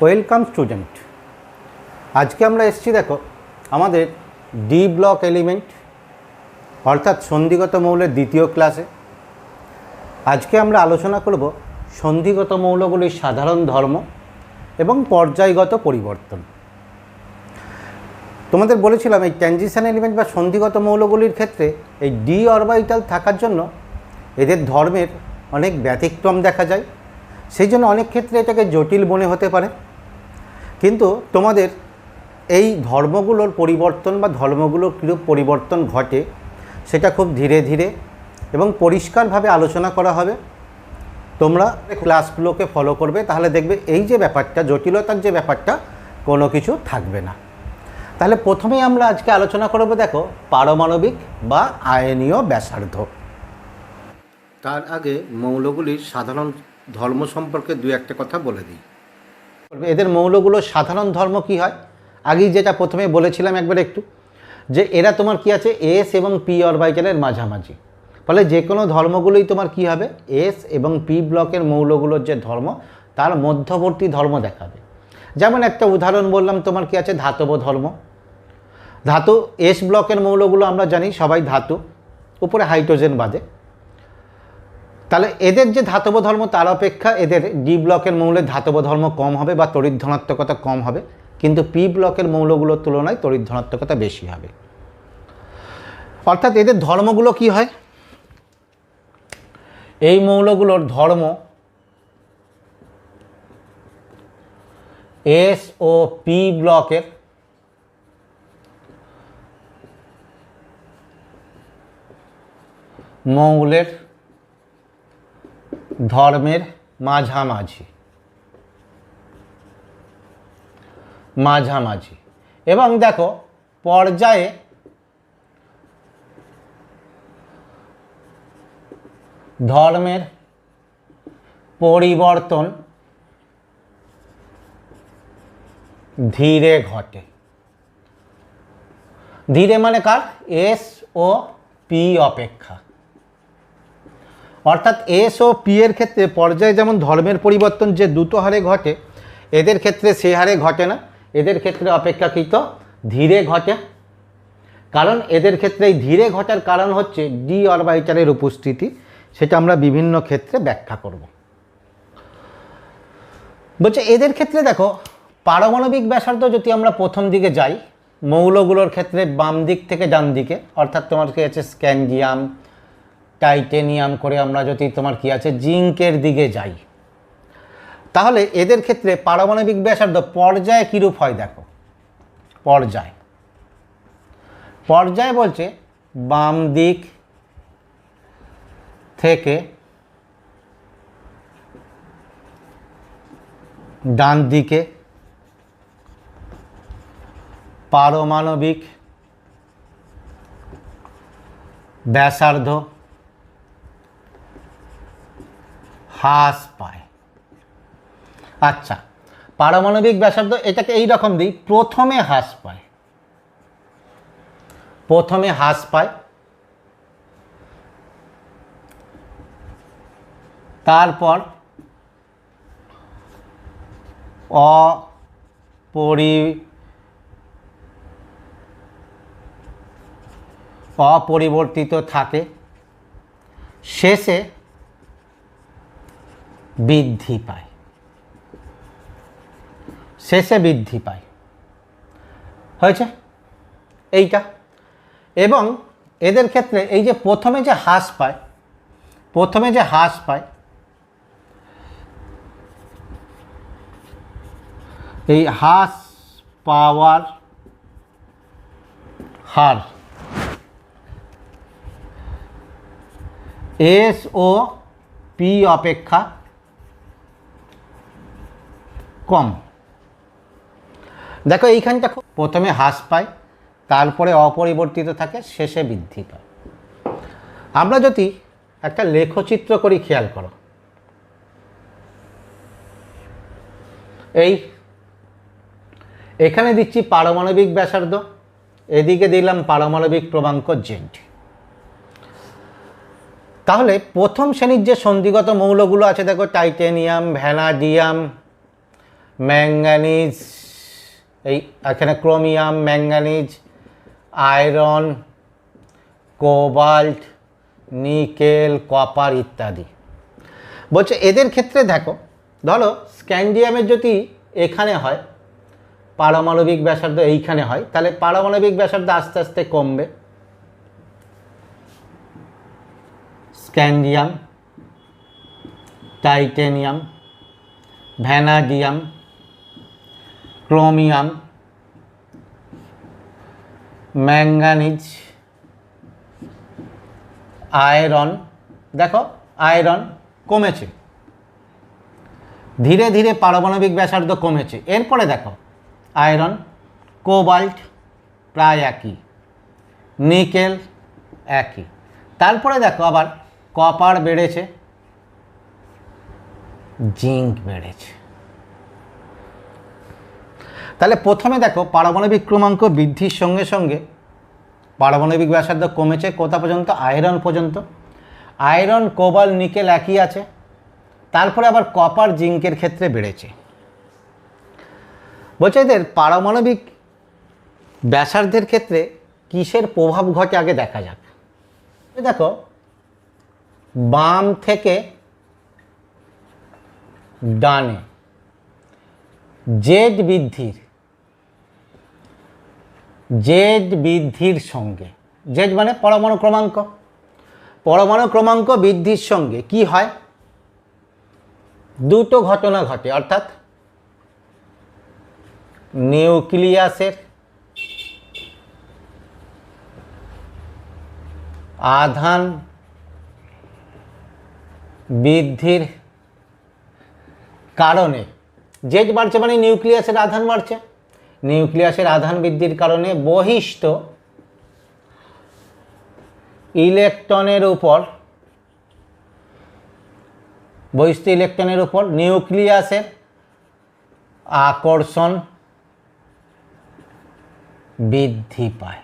Welcome student. আজকে আমরা এসেছি দেখো আমাদের ডি ব্লক এলিমেন্ট অর্থাৎ সন্ধিগত মৌলের দ্বিতীয় ক্লাসে। আজকে আমরা আলোচনা করব সন্ধিগত মৌলগুলির সাধারণ ধর্ম এবং পর্যায়গত পরিবর্তন। তোমাদের বলেছিলাম এই ট্রানজিশন এলিমেন্ট বা সন্ধিগত মৌলগুলির ক্ষেত্রে এই ডি অরবিটাল থাকার জন্য এদের ধর্মের অনেক ব্যতিক্রম দেখা যায়, সেই জন্য অনেক ক্ষেত্রে এটাকে জটিল মনে হতে পারে। কিন্তু তোমাদের এই ধর্মগুলোর পরিবর্তন বা ধর্মগুলোর কীরূপ পরিবর্তন ঘটে সেটা খুব ধীরে ধীরে এবং পরিষ্কারভাবে আলোচনা করা হবে। তোমরা ক্লাসগুলোকে ফলো করবে, তাহলে দেখবে এই যে ব্যাপারটা, জটিলতার যে ব্যাপারটা, কোনো কিছু থাকবে না। তাহলে প্রথমেই আমরা আজকে আলোচনা করব দেখো পারমাণবিক বা আয়নীয় ব্যাসার্ধ। তার আগে মৌলগুলির সাধারণ ধর্ম সম্পর্কে দু একটা কথা বলে দিই। এদের মৌলগুলোর সাধারণ ধর্ম কি হয়, আগেই যেটা প্রথমে বলেছিলাম একবার একটু, যে এরা তোমার কি আছে এস এবং পি অরবিটালের মাঝামাঝি। ফলে যে কোনো ধর্মগুলোই তোমার কি হবে, এস এবং পি ব্লকের মৌলগুলোর যে ধর্ম তার মধ্যবর্তী ধর্ম দেখাবে। যেমন একটা উদাহরণ বললাম, তোমার কি আছে ধাতব ধর্ম। ধাতু এস ব্লকের মৌলগুলো আমরা জানি সবাই ধাতু, উপরে হাইড্রোজেন বাদে। তাহলে এদের যে ধাতব ধর্ম তার অপেক্ষা এদের ডি ব্লকের মৌলের ধাতব ধর্ম কম হবে বা তড়িৎ ধনাত্মকতা কম হবে, কিন্তু পি ব্লকের মৌলগুলোর তুলনায় তড়িৎ ধনাত্মকতা বেশি হবে। অর্থাৎ এদের ধর্মগুলো কি হয়, এই মৌলগুলোর ধর্ম এস ও পি ব্লকের মৌলের ধর্মের মাঝামাঝি এবং দেখো পর্যায়ে ধর্মের পরিবর্তন ধীরে ঘটে। ধীরে মানে কার, এস ও পি অপেক্ষা। অর্থাৎ এস ও পি এর ক্ষেত্রে পর্যায়ে যেমন ধর্মের পরিবর্তন যে দ্রুত হারে ঘটে, এদের ক্ষেত্রে সে হারে ঘটে না, এদের ক্ষেত্রে অপেক্ষাকৃত ধীরে ঘটে। কারণ এদের ক্ষেত্রে এই ধীরে ঘটার কারণ হচ্ছে ডি অরবিটালের উপস্থিতি, সেটা আমরা বিভিন্ন ক্ষেত্রে ব্যাখ্যা করব। বলছে এদের ক্ষেত্রে দেখো পারমাণবিক ব্যাসার্ধ যদি আমরা প্রথম দিকে যাই, মৌলগুলোর ক্ষেত্রে বাম দিক থেকে ডান দিকে, অর্থাৎ তোমার কি আছে স্ক্যান্ডিয়াম, টাইটেনিয়াম করে আমরা যদি তোমার কি আছে জিঙ্কের দিকে যাই, তাহলে এদের ক্ষেত্রে পারমাণবিক ব্যাসার্ধ পর্যায়ে কীরূপ হয় দেখো। পর্যায় বলছে বাম দিক থেকে ডান দিকে পারমাণবিক ব্যাসার্ধ হ্রাস পায়। আচ্ছা, পারমাণবিক ব্যাসার্ধ এটাকে এই রকম দিই, প্রথমে হ্রাস পায়, তারপর অপরিবর্তিত থাকে, শেষে বৃদ্ধি পায়। হয়েছে এইটা। এবং এদের ক্ষেত্রে এই যে প্রথমে যে হ্রাস পায়, এই হ্রাস পাওয়ার হার এস ও পি অপেক্ষা কম। দেখো এইখানটা প্রথমে হ্রাস পায়, তারপরে অপরিবর্তিত থাকে, শেষে বৃদ্ধি পায়। আমরা যদি একটা লেখচিত্র করি, খেয়াল করো, এখানে দিচ্ছি পারমাণবিক ব্যাসার্ধ, এদিকে দিলাম পারমাণবিক ক্রমাঙ্ক জেড। তাহলে প্রথম শ্রেণীর যে সন্ধিগত মৌলগুলো আছে দেখো, টাইটেনিয়াম, ভ্যানাডিয়াম, ম্যাঙ্গানিজ, এই এখানে chromium, manganese, iron, cobalt, nickel, copper ইত্যাদি। বলছে এদের ক্ষেত্রে দেখো, ধরো স্ক্যান্ডিয়ামের যদি এখানে হয়, পারমাণবিক ব্যাসার্ধ এইখানে হয়, তাহলে পারমাণবিক ব্যাসার্ধ আস্তে আস্তে কমবে। Scandium, titanium, vanadium, chromium, manganese, iron, দেখো আয়রন কমেছে, ধীরে ধীরে পারমাণবিক ব্যাসার্ধ কমেছে। এরপরে দেখো আয়রন, কোবাল্ট প্রায় একই, নিকেল একই। তারপরে দেখো আবার কপার বেড়েছে, জিঙ্ক বেড়েছে। তাহলে প্রথমে দেখো পারমাণবিক ক্রমাঙ্ক বৃদ্ধির সঙ্গে সঙ্গে পারমাণবিক ব্যাসার্ধ কমেছে কোথা পর্যন্ত? আয়রন পর্যন্ত। আয়রন, কোবাল্ট, নিকেল একই আছে। তারপরে আবার কপার, জিঙ্কের ক্ষেত্রে বেড়েছে। বলছে এদের পারমাণবিক ব্যাসার্ধের ক্ষেত্রে কিসের প্রভাব ঘটে আগে দেখা যাক। দেখো বাম থেকে ডানে জেড বৃদ্ধির সঙ্গে, জেড মানে পরমাণু ক্রমাঙ্ক, পরমাণু ক্রমাঙ্ক বৃদ্ধির সঙ্গে কি হয়? দুটো ঘটনা ঘটে, অর্থাৎ নিউক্লিয়াসের আধান বৃদ্ধির কারণে, জেড বাড়ছে মানে নিউক্লিয়াসের আধান বাড়ছে, নিউক্লিয়াসের আধান বৃদ্ধির কারণে বহিষ্ঠ ইলেকট্রনের উপর নিউক্লিয়াসের আকর্ষণ বৃদ্ধি পায়।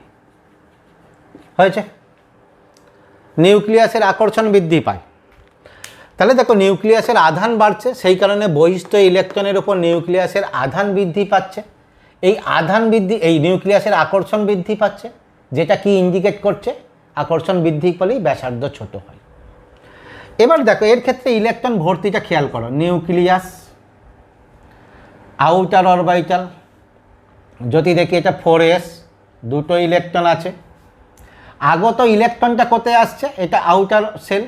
হয়েছে? নিউক্লিয়াসের আকর্ষণ বৃদ্ধি পায়। তাহলে দেখো নিউক্লিয়াসের আধান বাড়ছে, সেই কারণে বহিষ্ঠ ইলেকট্রনের উপর নিউক্লিয়াসের আধান বৃদ্ধি পাচ্ছে। এই আধান বৃদ্ধি, এই নিউক্লিয়াসের আকর্ষণ বৃদ্ধি পাচ্ছে, যেটা কি ইন্ডিকেট করছে? আকর্ষণ বৃদ্ধি পেলেই ব্যাসার্ধ ছোট হয়। এবার দেখো এর ক্ষেত্রে ইলেকট্রন ভর্তিটা খেয়াল করো। নিউক্লিয়াস, আউটার অরবিটাল, যদি দেখি এটা 4s, দুটো ইলেকট্রন আছে। আগত ইলেকট্রনটা কোথায় আসছে? এটা আউটার সেল,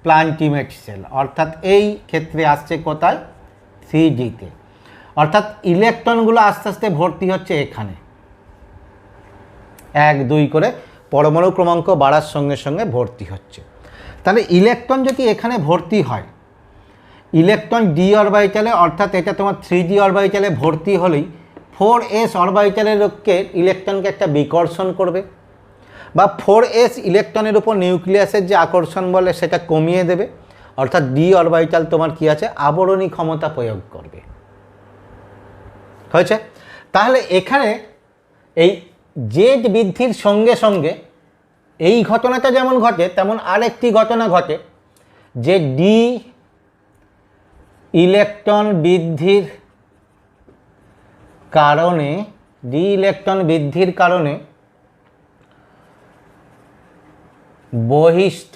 প্লান্টিমেট সেল, অর্থাৎ এই ক্ষেত্রে আসছে কোথায়? 3d-তে। অর্থাৎ ইলেকট্রনগুলো আস্তে আস্তে ভর্তি হচ্ছে এখানে, 1 2 করে পরমাণু ক্রমাঙ্ক বাড়ার সঙ্গে সঙ্গে ভর্তি হচ্ছে। তাহলে ইলেকট্রন যদি এখানে ভর্তি হয়, ইলেকট্রন ডি অরবিটালে, অর্থাৎ এটা তোমার 3d অরবিটালে ভর্তি হলেই 4s অরবিটালের ইলেকট্রনকে একটা বিকর্ষণ করবে, বা 4s ইলেকট্রনের উপর নিউক্লিয়াসের যে আকর্ষণ বলে সেটা কমিয়ে দেবে। অর্থাৎ ডি অরবিটাল তোমার কি আছে? আবরণী ক্ষমতা প্রয়োগ করবে। হয়েছে? তাহলে এখানে এই জেড বৃদ্ধির সঙ্গে সঙ্গে এই ঘটনাটা যেমন ঘটে, তেমন আরেকটি ঘটনা ঘটে, যে ডি ইলেকট্রন বৃদ্ধির কারণে বহিস্থ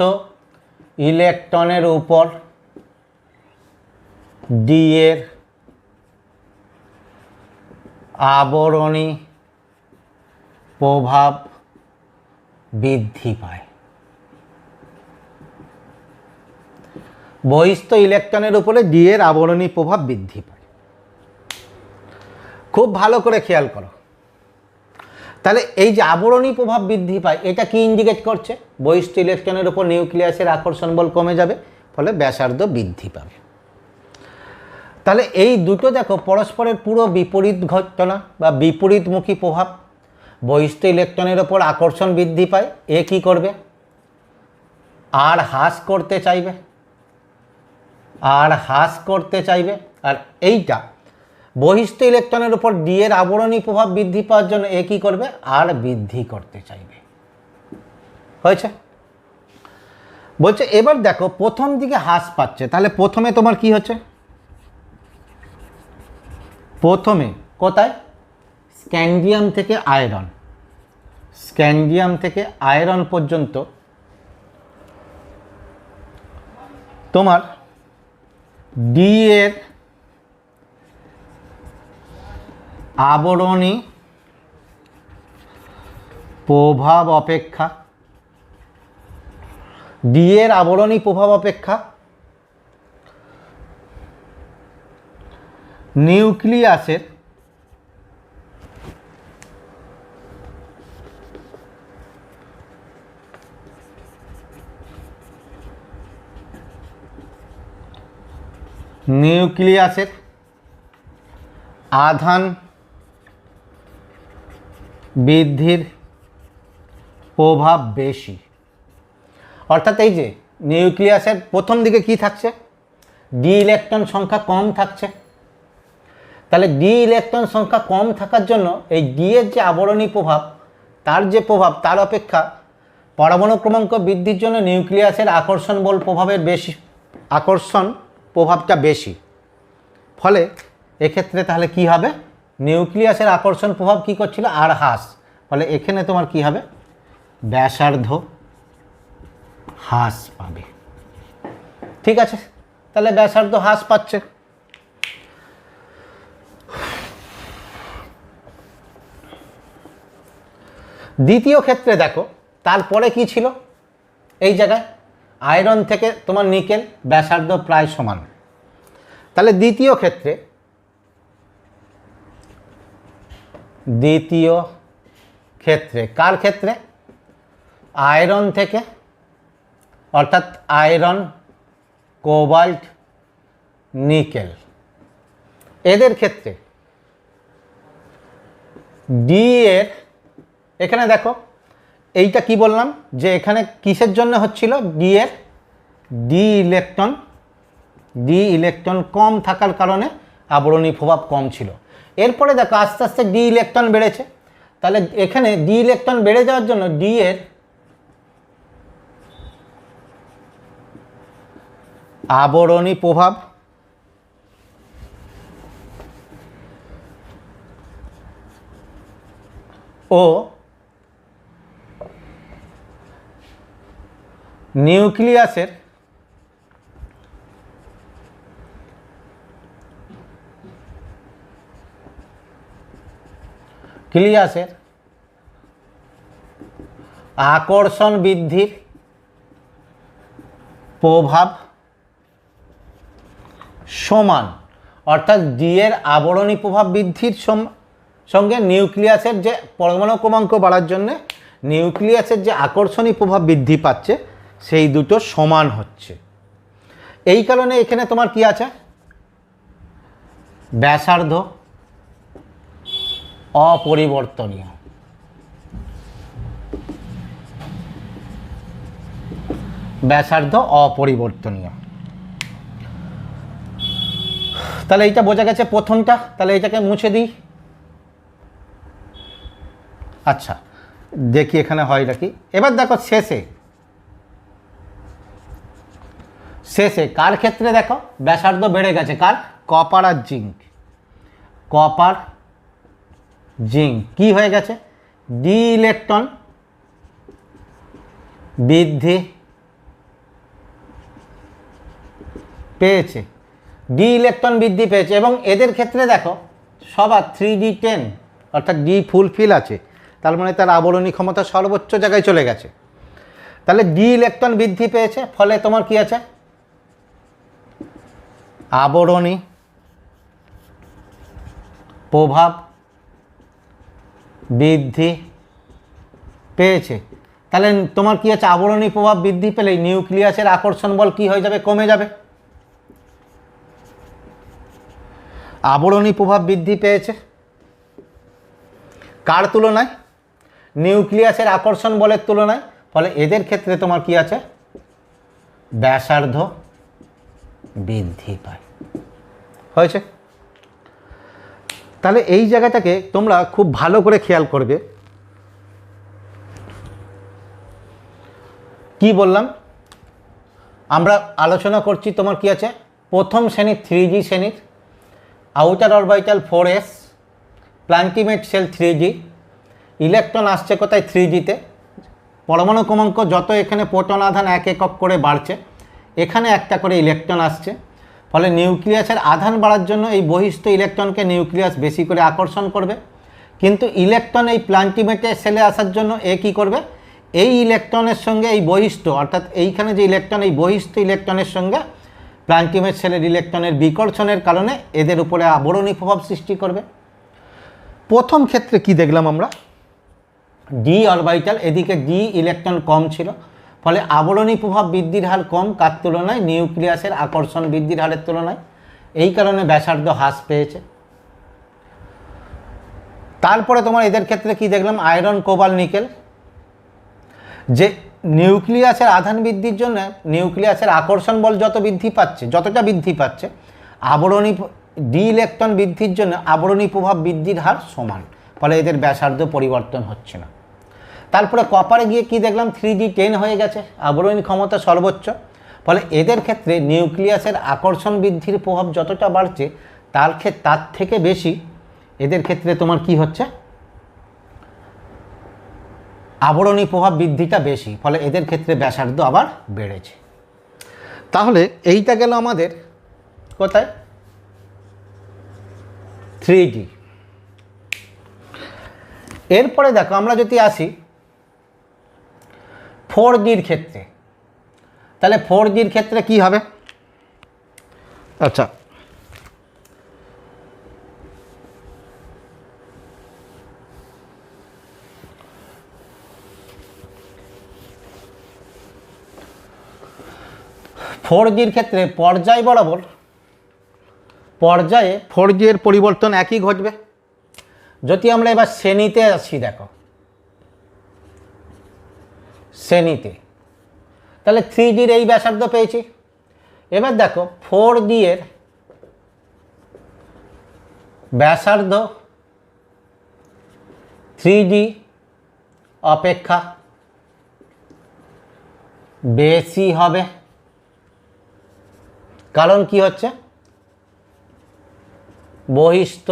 ইলেকট্রনের উপর ডি এর আবরণী প্রভাব বৃদ্ধি পায়। বহিস্থ ইলেকট্রনের উপরে ডি এর আবরণী প্রভাব বৃদ্ধি পায়। খুব ভালো করে খেয়াল করো। তাহলে এই যে আবরণী প্রভাব বৃদ্ধি পায়, এটা কি ইন্ডিকেট করছে? বহিস্থ ইলেকট্রনের উপর নিউক্লিয়াসের আকর্ষণ বল কমে যাবে, ফলে ব্যাসার্ধ বৃদ্ধি পাবে। তাহলে এই দুটো দেখো পরস্পরের পুরো বিপরীত ঘটনা বা বিপরীতমুখী প্রভাব। বহিস্থ ইলেকট্রনের ওপর আকর্ষণ বৃদ্ধি পায়, এ কি করবে? আর হ্রাস করতে চাইবে, আর এইটা বহিস্থ ইলেকট্রনের উপর ডি এর আবরণী প্রভাব বৃদ্ধি পাওয়ার জন্য এ কি করবে? আর বৃদ্ধি করতে চাইবে। হয়েছে? বলছে এবার দেখো প্রথম দিকে হ্রাস পাচ্ছে, তাহলে প্রথমে তোমার কি হচ্ছে? প্রথমে কোথায়? স্ক্যান্ডিয়াম থেকে আয়রন, স্ক্যান্ডিয়াম থেকে আয়রন পর্যন্ত তোমার ডি এর আবরণী প্রভাব অপেক্ষা, ডি এর আবরণী প্রভাব অপেক্ষা নিউক্লিয়াসের আধান বৃদ্ধির প্রভাব বেশি। অর্থাৎ এই যে নিউক্লিয়াসের প্রথম দিকে কি থাকছে? ডি ইলেকট্রন সংখ্যা কম থাকছে। তাহলে ডি ইলেকট্রন সংখ্যা কম থাকার জন্য এই ডি এর যে আবরণী প্রভাব, তার অপেক্ষা পরমাণু ক্রমাঙ্ক বৃদ্ধির জন্য নিউক্লিয়াসের আকর্ষণ বল প্রভাবের বেশি, আকর্ষণ প্রভাবটা বেশি। ফলে এক্ষেত্রে তাহলে কি হবে? নিউক্লিয়াসের আকর্ষণ প্রভাব কি করছিল? আর হ্রাস। ফলে এখানে তোমার কি হবে? ব্যাসার্ধ হ্রাস পাবে। ঠিক আছে, তাহলে ব্যাসার্ধ হ্রাস পাচ্ছে। দ্বিতীয় ক্ষেত্রে দেখো, তারপরে কি ছিল? এই জায়গায় আয়রন থেকে তোমার নিকেল, ব্যাসার্ধ প্রায় সমান। তাহলে দ্বিতীয় ক্ষেত্রে কার ক্ষেত্রে? আয়রন থেকে, অর্থাৎ আয়রন, কোবাল্ট, নিকেল, এদের ক্ষেত্রে ডি এর, এখানে দেখো এইটা কি বললাম যে এখানে কিসের জন্য হচ্ছিল? ডি এর ডি ইলেকট্রন কম থাকার কারণে আবরণী প্রভাব কম ছিল। এরপরে দেখো আস্তে আস্তে ডি ইলেকট্রন বেড়েছে। তাহলে এখানে ডি ইলেকট্রন বেড়ে যাওয়ার জন্য ডি এর আবরণী প্রভাব ও নিউক্লিয়াসের আকর্ষণ বৃদ্ধির প্রভাব সমান। অর্থাৎ ডি এর আবরণী প্রভাব বৃদ্ধির সঙ্গে নিউক্লিয়াসের যে পরমাণু ক্রমাঙ্ক বাড়ার জন্য নিউক্লিয়াসের যে আকর্ষণী প্রভাব বৃদ্ধি পাচ্ছে, সেই দুটো সমান হচ্ছে। এই কারণে এখানে তোমার কি আছে? ব্যাসার্ধ অপরিবর্তনীয়। তাহলে এইটা বোঝা গেছে প্রথমটা। তাহলে এটাকে মুছে দিই। আচ্ছা, দেখি এখানে হয় নাকি। এবার দেখো শেষে কার ক্ষেত্রে দেখো ব্যাসার্ধ বেড়ে গেছে? কার? কপার আর জিঙ্ক। কি হয়ে গেছে? ডি ইলেকট্রন বৃদ্ধি পেয়েছে, এবং এদের ক্ষেত্রে দেখো সবার 3D10 অর্থাৎ ডি ফুলফিল আছে। তার মানে তার আবরণী ক্ষমতা সর্বোচ্চ জায়গায় চলে গেছে। তাহলে ডি ইলেকট্রন বৃদ্ধি পেয়েছে, ফলে তোমার কি আছে? আবরণী প্রভাব বৃদ্ধি পেয়েছে। তাহলে তোমার কি আছে? আবরণী প্রভাব বৃদ্ধি পেলেই নিউক্লিয়াসের আকর্ষণ বল কি হয়ে যাবে? কমে যাবে। আবরণী প্রভাব বৃদ্ধি পেয়েছে কার তুলনায়? নিউক্লিয়াসের আকর্ষণ বলের তুলনায়। ফলে এদের ক্ষেত্রে তোমার কি আছে? ব্যাসার্ধ বৃদ্ধি পায়। হয়েছে? তাহলে এই জায়গাটাকে তোমরা খুব ভালো করে খেয়াল করবে। কি বললাম? আমরা আলোচনা করছি তোমার কি আছে? প্রথম শ্রেণীর 3G শ্রেণীর আউটার অরবিটাল 4s, প্ল্যাঙ্কিমেট শেল 3d, ইলেকট্রন আসছে কোথায় 3dতে, পরমাণু ক্রমাঙ্ক যত এখানে প্রোটন আধান 1 একক করে বাড়ছে, এখানে একটা করে ইলেকট্রন আসছে, ফলে নিউক্লিয়াসের আধান বাড়ার জন্য এই বহিস্থ ইলেকট্রনকে নিউক্লিয়াস বেশি করে আকর্ষণ করবে। কিন্তু ইলেকট্রন এই প্ল্যাঙ্কিমেটের সেলে আসার জন্য এ কী করবে, এই ইলেকট্রনের সঙ্গে এই বহিস্থ অর্থাৎ এইখানে যে ইলেকট্রন, এই বহিস্থ ইলেকট্রনের সঙ্গে প্ল্যাঙ্কিমেট সেলের ইলেকট্রনের বিকর্ষণের কারণে এদের উপরে আবরণী প্রভাব সৃষ্টি করবে। প্রথম ক্ষেত্রে কি দেখলাম আমরা, ডি অরবিটাল, এদিকে ডি ইলেকট্রন কম ছিল, ফলে আবরণী প্রভাব বৃদ্ধির হার কম কার তুলনায়, নিউক্লিয়াসের আকর্ষণ বৃদ্ধির হারের তুলনায়, এই কারণে ব্যাসার্ধ হ্রাস পেয়েছে। তারপরে তোমার এদের ক্ষেত্রে কি দেখলাম, আয়রন কোবাল নিকেল, যে নিউক্লিয়াসের আধান বৃদ্ধির জন্য নিউক্লিয়াসের আকর্ষণ বল যত বৃদ্ধি পাচ্ছে, যতটা বৃদ্ধি পাচ্ছে, আবরণী ডি ইলেকট্রন বৃদ্ধির জন্য আবরণী প্রভাব বৃদ্ধির হার সমান, ফলে এদের ব্যাসার্ধ পরিবর্তন হচ্ছে না। তারপরে কপারে গিয়ে কি দেখলাম, 3d10 হয়ে গেছে, আবরণী ক্ষমতা সর্বোচ্চ, ফলে এদের ক্ষেত্রে নিউক্লিয়াসের আকর্ষণ বৃদ্ধির প্রভাব যতটা বাড়ছে তার থেকে বেশি এদের ক্ষেত্রে তোমার কি হচ্ছে, আবরণী প্রভাব বৃদ্ধিটা বেশি, ফলে এদের ক্ষেত্রে ব্যাসার্ধ আবার বেড়েছে। তাহলে এইটা গেল আমাদের কোথায়, 3d। এরপরে দেখো আমরা যদি আসি 4dর ক্ষেত্রে, তাহলে 4dর ক্ষেত্রে কি হবে, আচ্ছা 4dর ক্ষেত্রে পর্যায় বরাবর পর্যায়ে 4d এর পরিবর্তন একই ঘটবে। যদি আমরা এবার শ্রেণীতে আসি, দেখো শ্রেণীতে, তাহলে 3dর এই ব্যাসার্ধ পেয়েছি। এবার দেখো 4d এর ব্যাসার্ধ 3d অপেক্ষা বেশি হবে, কারণ কি হচ্ছে, বহিস্থ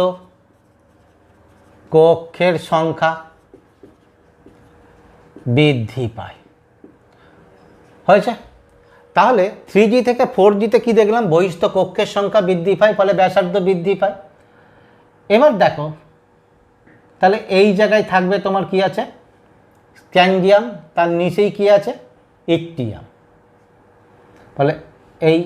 কক্ষের সংখ্যা বৃদ্ধি পায়, হয়েছে। তাহলে 3d থেকে 4dতে কি দেখলাম, বহিস্থ কক্ষের সংখ্যা বৃদ্ধি পায়, ফলে ব্যাসার্ধ বৃদ্ধি পায়। এবার দেখো তাহলে এই জায়গায় থাকবে তোমার কি আছে, স্ক্যান্ডিয়াম, তার নিচেই কি আছে, ইকটিয়াম, ফলে এই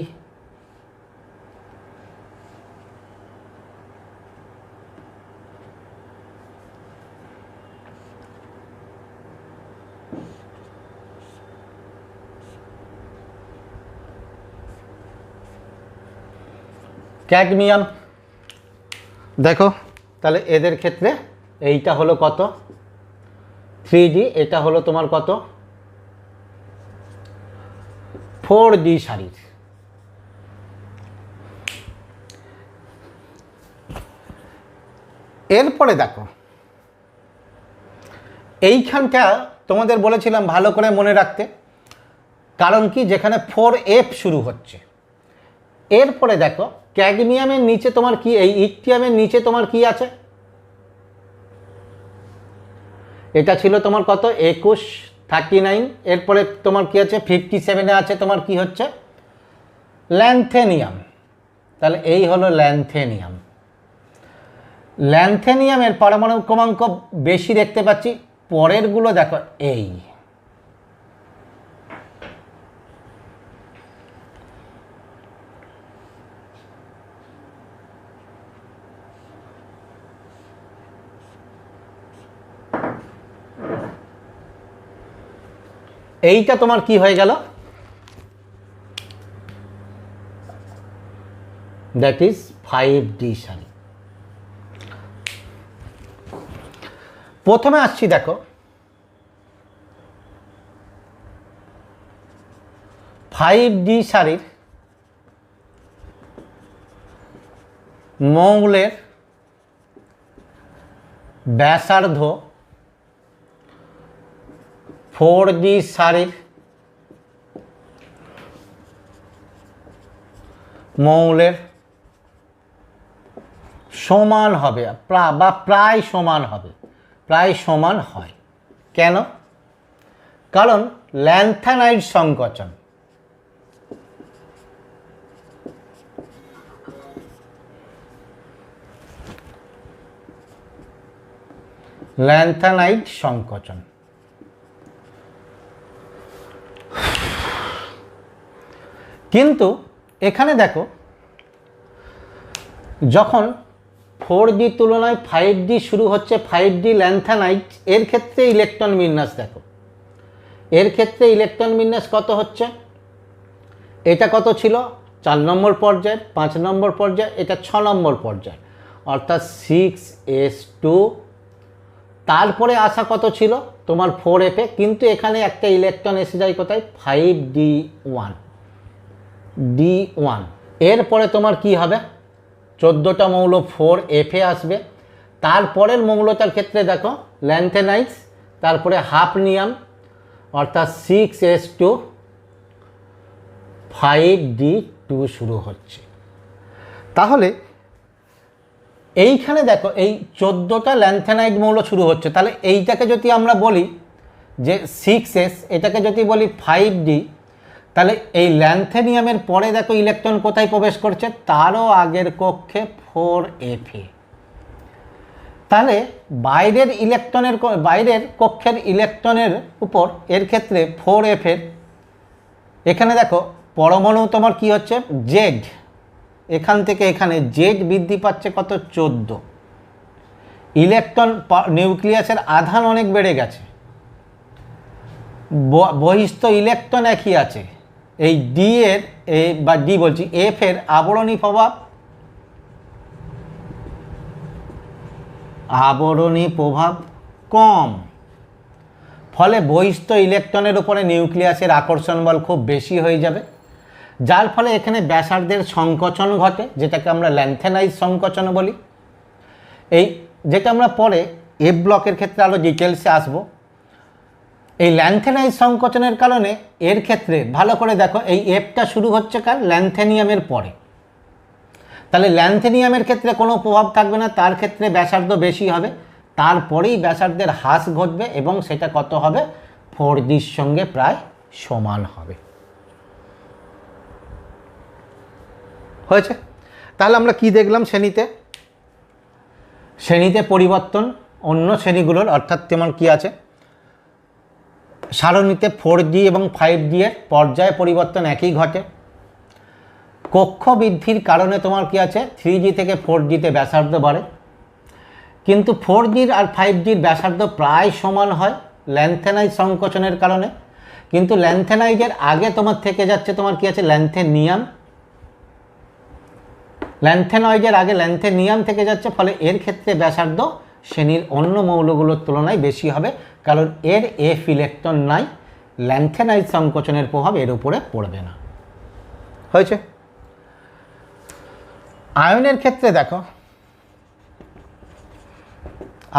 ক্যাডমিয়াম। দেখো তাহলে এদের ক্ষেত্রে এইটা হলো কত, 3d, এটা হলো তোমার কত, 4d সারির। এরপরে দেখো এইখানটা তোমাদের বলেছিলাম ভালো করে মনে রাখতে, কারণ কি, যেখানে 4f শুরু হচ্ছে। এরপরে দেখো ক্যাডমিয়ামের নিচে তোমার কি, এই ইকটিয়ামের নিচে তোমার কি আছে, এটা ছিল তোমার কত, 21, 39, এরপরে তোমার কি আছে 57-এ আছে তোমার কি হচ্ছে, ল্যান্থেনিয়াম। তাহলে এই হলো ল্যান্থেনিয়াম। ল্যান্থেনিয়ামের পরমাণু ক্রমাঙ্ক বেশি দেখতে পাচ্ছি, পরেরগুলো দেখো এই, এইটা তোমার কি হয়ে গেল, দ্যাট ইজ 5d সারি। প্রথমে আসছি দেখো 5d সারির মৌলের ব্যাসার্ধ 4d সারির মৌলের সমান হবে বা প্রায় সমান হবে, প্রায় সমান হয়। কেন? কারণ ল্যান্থানাইড সংকোচন, ল্যান্থানাইড সংকোচন। কিন্তু এখানে দেখো, যখন 4D তুলনায় 5D শুরু হচ্ছে, 5D ল্যান্থানাইড, এর ক্ষেত্রে ইলেকট্রন বিন্যাস দেখো, এর ক্ষেত্রে ইলেকট্রন বিন্যাস কত হচ্ছে? এটা কত ছিল? 4 নম্বর পর্যায়ে, 5 নম্বর পর্যায়ে, এটা 6 নম্বর পর্যায়ে, অর্থাৎ 6s2। তারপরে আসা কত ছিল তোমার 4f, কিন্তু এখানে একটা ইলেকট্রন এসে যায় কোথায়? 5d1, d1। এরপরে তোমার কি হবে? 14টা মৌল 4f-এ আসবে। তারপরের মৌলটার ক্ষেত্রে দেখো ল্যান্থেনাইডস, তারপরে হাফনিয়াম, অর্থাৎ 6s2 5d2 শুরু হচ্ছে। তাহলে এইখানে দেখো এই 14টা ল্যান্থেনাইড মৌল শুরু হচ্ছে। তাহলে এইটাকে যদি আমরা বলি যে 6s, এটাকে যদি বলি 5d, তাহলে এই ল্যান্থেনিয়ামের পরে দেখো ইলেকট্রন কোথায় প্রবেশ করছে? তারও আগের কক্ষে 4f-এ। তাহলে বাইরের কক্ষের ইলেকট্রনের উপর এর ক্ষেত্রে 4f-এর, এখানে দেখো পরমাণু তোমার কি হচ্ছে? জেড, এখান থেকে এখানে জেড বৃদ্ধি পাচ্ছে কত? 14। ইলেকট্রন নিউক্লিয়াসের আধান অনেক বেড়ে গেছে, বহিস্থ ইলেকট্রন একই আছে। এই ডি এর বা ডি বলছি এফ এর আবরণী প্রভাব কম, ফলে বহিস্থ ইলেকট্রনের উপরে নিউক্লিয়াসের আকর্ষণ বল খুব বেশি হয়ে যাবে, যার ফলে এখানে ব্যাসার্ধের সংকোচন ঘটে, যেটাকে আমরা ল্যান্থেনাইজ সংকোচন বলি। এই যেটা আমরা পরে এফ ব্লকের ক্ষেত্রে আরও ডিটেলসে আসবো। এই ল্যান্থেনাইজ সংকোচনের কারণে এর ক্ষেত্রে ভালো করে দেখো, এই এফটা শুরু হচ্ছে কার? ল্যান্থেনিয়ামের পরে। তাহলে ল্যান্থেনিয়ামের ক্ষেত্রে কোনো প্রভাব থাকবে না, তার ক্ষেত্রে ব্যাসার্ধ বেশি হবে, তারপরেই ব্যাসার্ধের হ্রাস ঘটবে এবং সেটা কত হবে? 4Dর সঙ্গে প্রায় সমান হবে। হয়েছে? তাহলে আমরা কি দেখলাম শ্রেণীতে পরিবর্তন অন্য শ্রেণীগুলোর, অর্থাৎ তোমার কি আছে সারণীতে 4D এবং 5D এর পর্যায়ে পরিবর্তন একই ঘটে। কক্ষ বৃদ্ধির কারণে তোমার কি আছে? 3D থেকে 4Dতে ব্যাসার্ধ বাড়ে, কিন্তু 4Dর আর 5Dর ব্যাসার্ধ প্রায় সমান হয় ল্যান্থেনাইজ সংকোচনের কারণে। কিন্তু ল্যান্থেনাইজের আগে তোমার থেকে যাচ্ছে তোমার কি আছে? ল্যান্থেনিয়াম। ল্যান্থেনয়েডের আগে ল্যান্থেনিয়াম থেকে যাচ্ছে, ফলে এর ক্ষেত্রে ব্যাসার্ধ শ্রেণীর অন্য মৌলগুলোর তুলনায় বেশি হবে, কারণ এর এফ ইলেকট্রন নাই। ল্যান্থেনাইজ সংকোচনের প্রভাব এর উপরে পড়বে না। হয়েছে? আয়নের ক্ষেত্রে দেখো,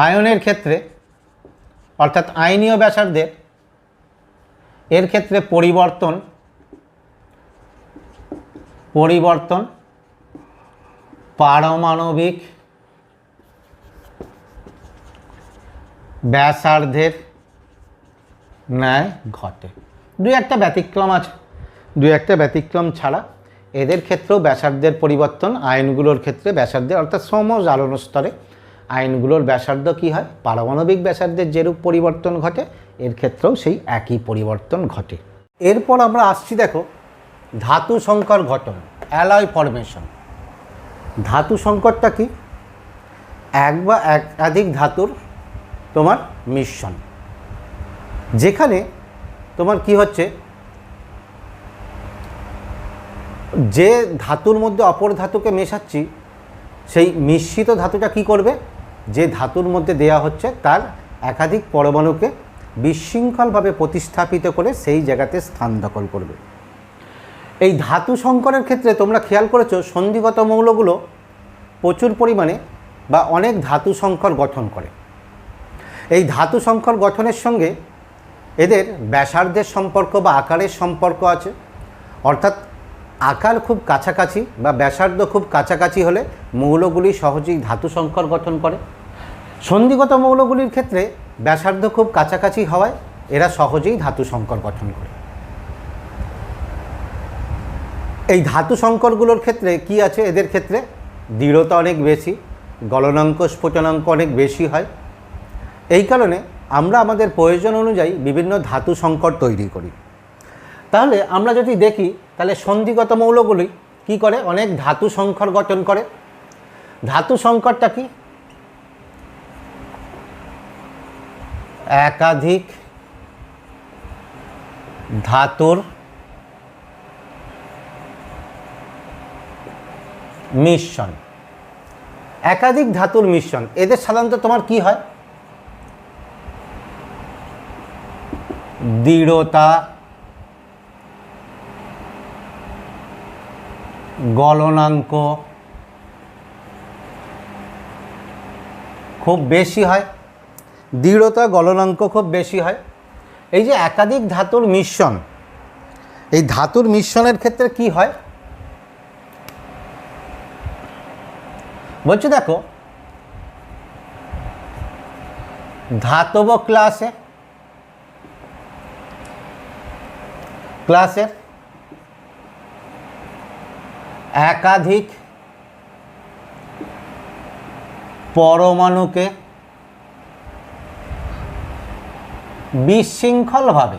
আয়নের ক্ষেত্রে অর্থাৎ আয়নীয় ব্যাসার্ধের এর ক্ষেত্রে পরিবর্তন পারমাণবিক ব্যাসার্ধের ন্যায় ঘটে। দুই একটা ব্যতিক্রম আছে, দুই একটা ব্যতিক্রম ছাড়া এদের ক্ষেত্রেও ব্যাসার্ধের পরিবর্তন আয়নগুলোর ক্ষেত্রে ব্যাসার্ধের, অর্থাৎ সমজারণ স্তরে আয়নগুলোর ব্যাসার্ধ কী হয়? পারমাণবিক ব্যাসার্ধের যেরূপ পরিবর্তন ঘটে এর ক্ষেত্রেও সেই একই পরিবর্তন ঘটে। এরপর আমরা আসছি দেখো ধাতু সংকর গঠন, অ্যালয় ফরমেশন। ধাতু সংকরটা কি? এক বা একাধিক ধাতুর তোমার মিশ্রণ, যেখানে তোমার কি হচ্ছে? যে ধাতুর মধ্যে অপর ধাতুকে মেশাচ্ছি, সেই মিশ্রিত ধাতুটা কি করবে? যে ধাতুর মধ্যে দেয়া হচ্ছে তার একাধিক পরমাণুকে বিশৃঙ্খলভাবে প্রতিস্থাপিত করে সেই জায়গাতে স্থান দখল করবে। এই ধাতু সংকরের ক্ষেত্রে তোমরা খেয়াল করেছো সন্ধিগত মৌলগুলো প্রচুর পরিমাণে বা অনেক ধাতু সংকর গঠন করে। এই ধাতু সংকর গঠনের সঙ্গে এদের ব্যাসার্ধের সম্পর্ক বা আকারের সম্পর্ক আছে, অর্থাৎ আকার খুব কাছাকাছি বা ব্যাসার্ধ খুব কাছাকাছি হলে মৌলগুলি সহজেই ধাতু সংকর গঠন করে। সন্ধিগত মৌলগুলির ক্ষেত্রে ব্যাসার্ধ খুব কাছাকাছি হওয়ায় এরা সহজেই ধাতু সংকর গঠন করে। এই ধাতু সংকরগুলোর ক্ষেত্রে কি আছে, এদের ক্ষেত্রে দৃঢ়তা অনেক বেশি, গলনাঙ্ক স্ফুটনাঙ্ক অনেক বেশি হয়। এই কারণে আমরা আমাদের প্রয়োজন অনুযায়ী বিভিন্ন ধাতু সংকর তৈরি করি। তাহলে আমরা যদি দেখি, তাহলে সন্ধিগত মৌলগুলি কি করে, অনেক ধাতু সংকর গঠন করে। ধাতু সংকরটা কি, একাধিক ধাতুর মিশ্রণ। একাধিক ধাতুর মিশ্রণ, এদের সাধারণত তোমার কি হয়, দৃঢ়তা, গলনাঙ্ক খুব বেশি হয়। দৃঢ়তা, গলনাঙ্ক খুব বেশি হয়। এই যে একাধিক ধাতুর মিশ্রণ, এই ধাতুর মিশ্রণের ক্ষেত্রে কি হয় বলছে, দেখো ধাতব ক্লাসের একাধিক পরমাণুকে বিশৃঙ্খলভাবে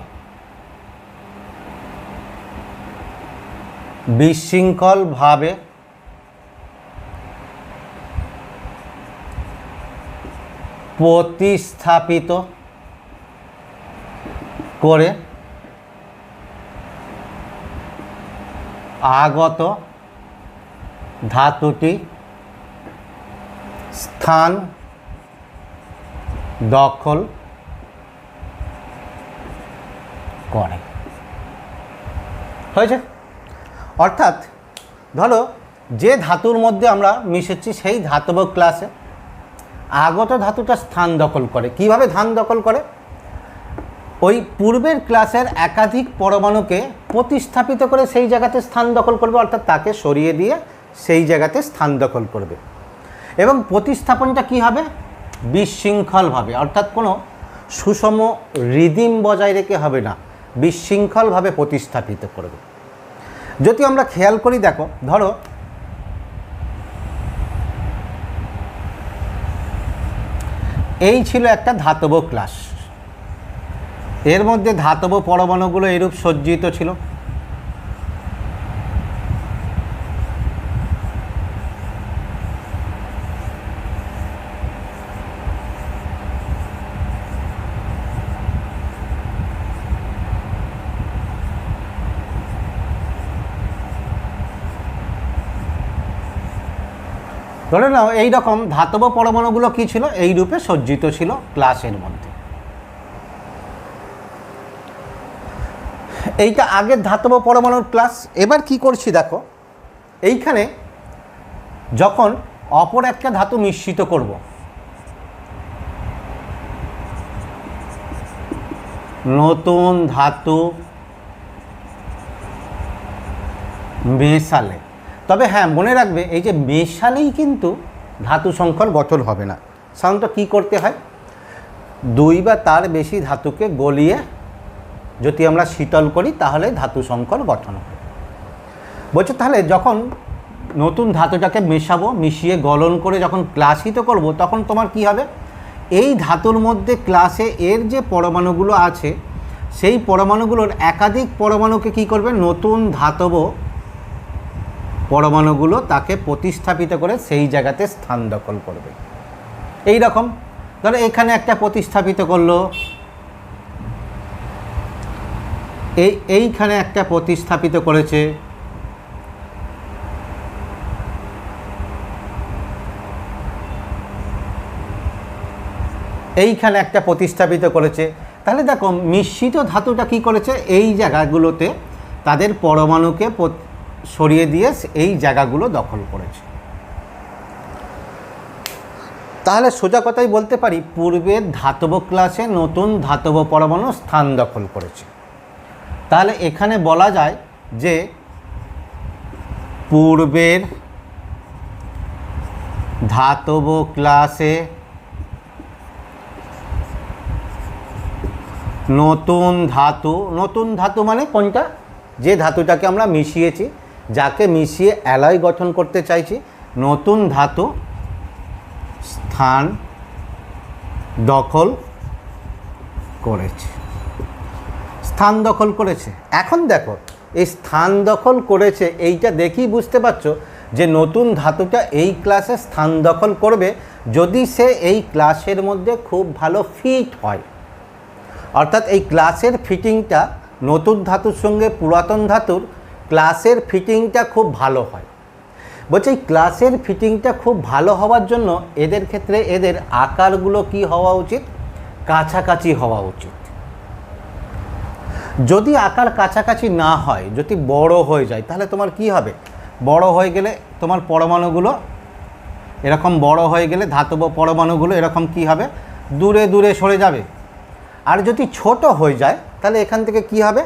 প্রতিস্থাপিত করে আগত ধাতুটি স্থান দখল করে। হয়েছে? অর্থাৎ ধরো যে ধাতুর মধ্যে আমরা মিশেছি সেই ধাতব ক্লাসে আগত ধাতুটা স্থান দখল করে। কিভাবে স্থান দখল করে, ওই পূর্বের ক্লাসের একাধিক পরমাণুকে প্রতিস্থাপিত করে সেই জায়গাতে স্থান দখল করবে, অর্থাৎ তাকে সরিয়ে দিয়ে সেই জায়গাতে স্থান দখল করবে। এবং প্রতিস্থাপনটা কি হবে, বিশৃঙ্খলভাবে, অর্থাৎ কোনো সুষম রিদিম বজায় রেখে হবে না, বিশৃঙ্খলভাবে প্রতিস্থাপিত করবে। যদি আমরা খেয়াল করি, দেখো ধরো এই ছিল একটা ধাতব ক্লাস, এর মধ্যে ধাতব পরমাণুগুলো এরূপ সজ্জিত ছিল। ধরে নাও এইরকম ধাতব পরমাণুগুলো কি ছিল, এই রূপে সজ্জিত ছিল ক্লাসের মধ্যে। এইটা আগের ধাতব পরমাণুর ক্লাস। এবার কি করছি দেখো, এইখানে যখন অপর একটা ধাতু মিশ্রিত করব, নতুন ধাতু মেশালে, তবে হ্যাঁ মনে রাখবে এই যে মেশালেই কিন্তু ধাতু সংকর গঠন হবে না। সাধারণত কী করতে হয়, দুই বা তার বেশি ধাতুকে গলিয়ে যদি আমরা শীতল করি তাহলে ধাতু সংকর গঠন হয়। বলছে তাহলে যখন নতুন ধাতুটাকে মেশাবো, মিশিয়ে গলন করে যখন ক্লাসিত করব, তখন তোমার কি হবে, এই ধাতুর মধ্যে ক্লাসে এর যে পরমাণুগুলো আছে সেই পরমাণুগুলোর একাধিক পরমাণুকে কি করবে, নতুন ধাতব পরমাণুগুলো তাকে প্রতিস্থাপিত করে সেই জায়গাতে স্থান দখল করবে। এই রকম ধরো এখানে একটা প্রতিস্থাপিত করলো, এইখানে একটা প্রতিস্থাপিত করেছে, এইখানে একটা প্রতিস্থাপিত করেছে। তাহলে দেখো মিশ্রিত ধাতুটা কি করেছে, এই জায়গাগুলোতে তাদের পরমাণুকে সরিয়ে দিয়ে এই জায়গাগুলো দখল করেছে। তাহলে সোজা কথাই বলতে পারি, পূর্বের ধাতব ক্লাসে নতুন ধাতব পরমাণু স্থান দখল করেছে। তাহলে এখানে বলা যায় যে পূর্বের ধাতব ক্লাসে নতুন ধাতু মানে কোনটা, যে ধাতুটাকে আমরা মিশিয়েছি, যাকে মিশিয়ে অ্যালয় গঠন করতে চাইছি, নতুন ধাতু স্থান দখল করেছে। এখন দেখো এই স্থান দখল করেছে, এইটা দেখেই বুঝতে পারছো যে নতুন ধাতুটা এই ক্লাসে স্থান দখল করবে যদি সে এই ক্লাসের মধ্যে খুব ভালো ফিট হয়। অর্থাৎ এই ক্লাসের ফিটিংটা নতুন ধাতুর সঙ্গে পুরাতন ধাতুর ক্লাসের ফিটিংটা খুব ভালো হয়। বলছে এই ক্লাসের ফিটিংটা খুব ভালো হওয়ার জন্য এদের ক্ষেত্রে এদের আকারগুলো কি হওয়া উচিত, কাছাকাছি হওয়া উচিত। যদি আকার কাছাকাছি না হয়, যদি বড় হয়ে যায়, তাহলে তোমার কি হবে, বড় হয়ে গেলে তোমার পরমাণুগুলো এরকম বড় হয়ে গেলে ধাতব পরমাণুগুলো এরকম কি হবে, দূরে দূরে সরে যাবে। আর যদি ছোট হয়ে যায় তাহলে এখান থেকে কি হবে,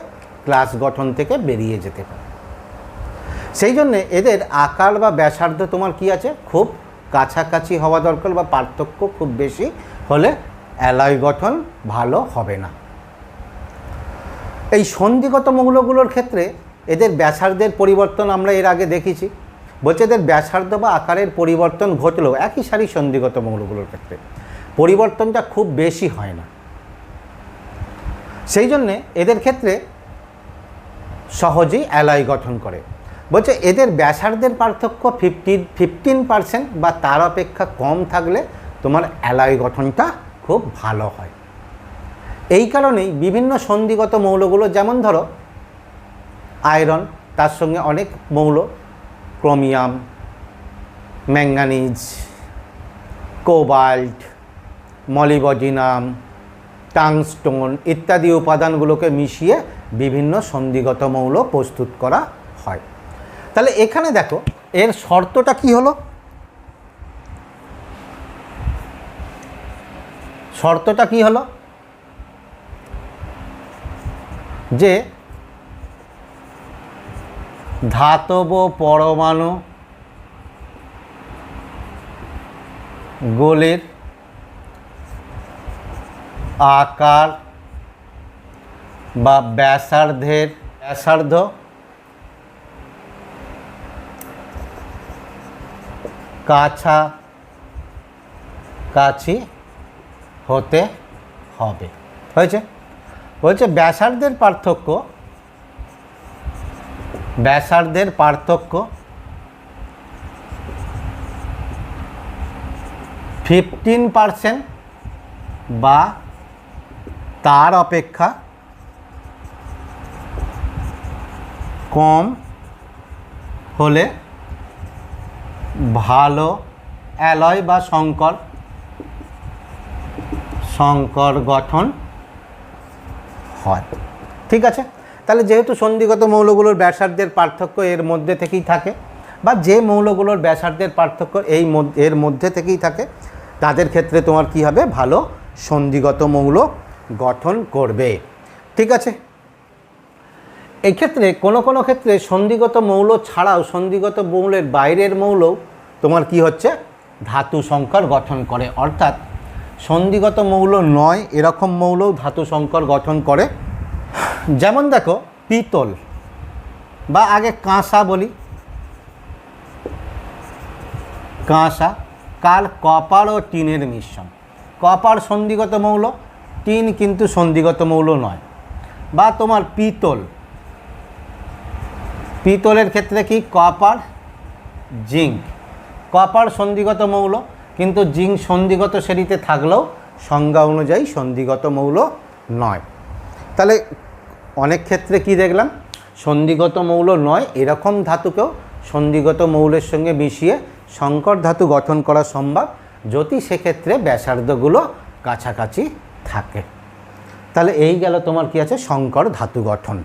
ক্লাস গঠন থেকে বেরিয়ে যেতে পারে। সেই জন্যে এদের আকার বা ব্যাসার্ধ তোমার কি আছে, খুব কাছাকাছি হওয়া দরকার, বা পার্থক্য খুব বেশি হলে অ্যালয় গঠন ভালো হবে না। এই সন্ধিগত মৌলগুলোর ক্ষেত্রে এদের ব্যাসার্ধের পরিবর্তন আমরা এর আগে দেখেছি। বলছে এদের ব্যাসার্ধ বা আকারের পরিবর্তন ঘটলেও একই সারি সন্ধিগত মৌলগুলোর ক্ষেত্রে পরিবর্তনটা খুব বেশি হয় না। সেই জন্যে এদের ক্ষেত্রে সহজেই অ্যালয় গঠন করে। বলছে এদের ব্যাসার্ধের পার্থক্য 15% বা তার অপেক্ষা কম থাকলে তোমার অ্যালয় গঠনটা খুব ভালো হয়। এই কারণেই বিভিন্ন সন্ধিগত মৌলগুলো, যেমন ধরো আয়রন, তার সঙ্গে অনেক মৌল, ক্রোমিয়াম, ম্যাঙ্গানিজ, কোবাল্ট, মলিবডিনাম, টাংস্টোন ইত্যাদি উপাদানগুলোকে মিশিয়ে বিভিন্ন সন্ধিগত মৌল প্রস্তুত করা হয়। তাহলে এখানে দেখো এর শর্তটা কি হলো, যে ধাতব পরমাণু গোলের আকার বা ব্যাসার্ধ কাছাকাছি হতে হবে। হয়েছে? বলছে ব্যাসার্ধের পার্থক্য 15% বা তার অপেক্ষা কম হলে ভালো অ্যালয় বা সংকর গঠন হয়। ঠিক আছে? তাহলে যেহেতু সন্ধিগত মৌলগুলোর ব্যাসার্ধের পার্থক্য এর মধ্যে থেকেই থাকে, বা যে মৌলগুলোর ব্যাসার্ধের পার্থক্য এর মধ্যে থেকেই থাকে, তাদের ক্ষেত্রে তোমার কি হবে, ভালো সন্ধিগত মৌল গঠন করবে। ঠিক আছে? এই ক্ষেত্রে কোনো ক্ষেত্রে সন্ধিগত মৌল ছাড়াও সন্ধিগত মৌলের বাইরের মৌলও তোমার কি হচ্ছে, ধাতু সংকর গঠন করে। অর্থাৎ সন্ধিগত মৌল নয় এরকম মৌলও ধাতু সংকর গঠন করে। যেমন দেখো পিতল, বা আগে কাঁসা বলি, কপার ও টিনের মিশ্রণ। কপার সন্ধিগত মৌল, টিন কিন্তু সন্ধিগত মৌল নয়। বা তোমার পিতলের ক্ষেত্রে কি, কপার জিঙ্ক। কপার সন্ধিগত মৌল, কিন্তু জিঙ্ক সন্ধিগত শ্রেণীতে থাকলেও সংজ্ঞা অনুযায়ী সন্ধিগত মৌল নয়। তাহলে অনেক ক্ষেত্রে কি দেখলাম, সন্ধিগত মৌল নয় এরকম ধাতুকেও সন্ধিগত মৌলের সঙ্গে মিশিয়ে সংকর ধাতু গঠন করা সম্ভব, যদি সেক্ষেত্রে ব্যাসার্ধগুলো কাছাকাছি থাকে। তাহলে এই গেল তোমার কি আছে, সংকর ধাতু গঠন।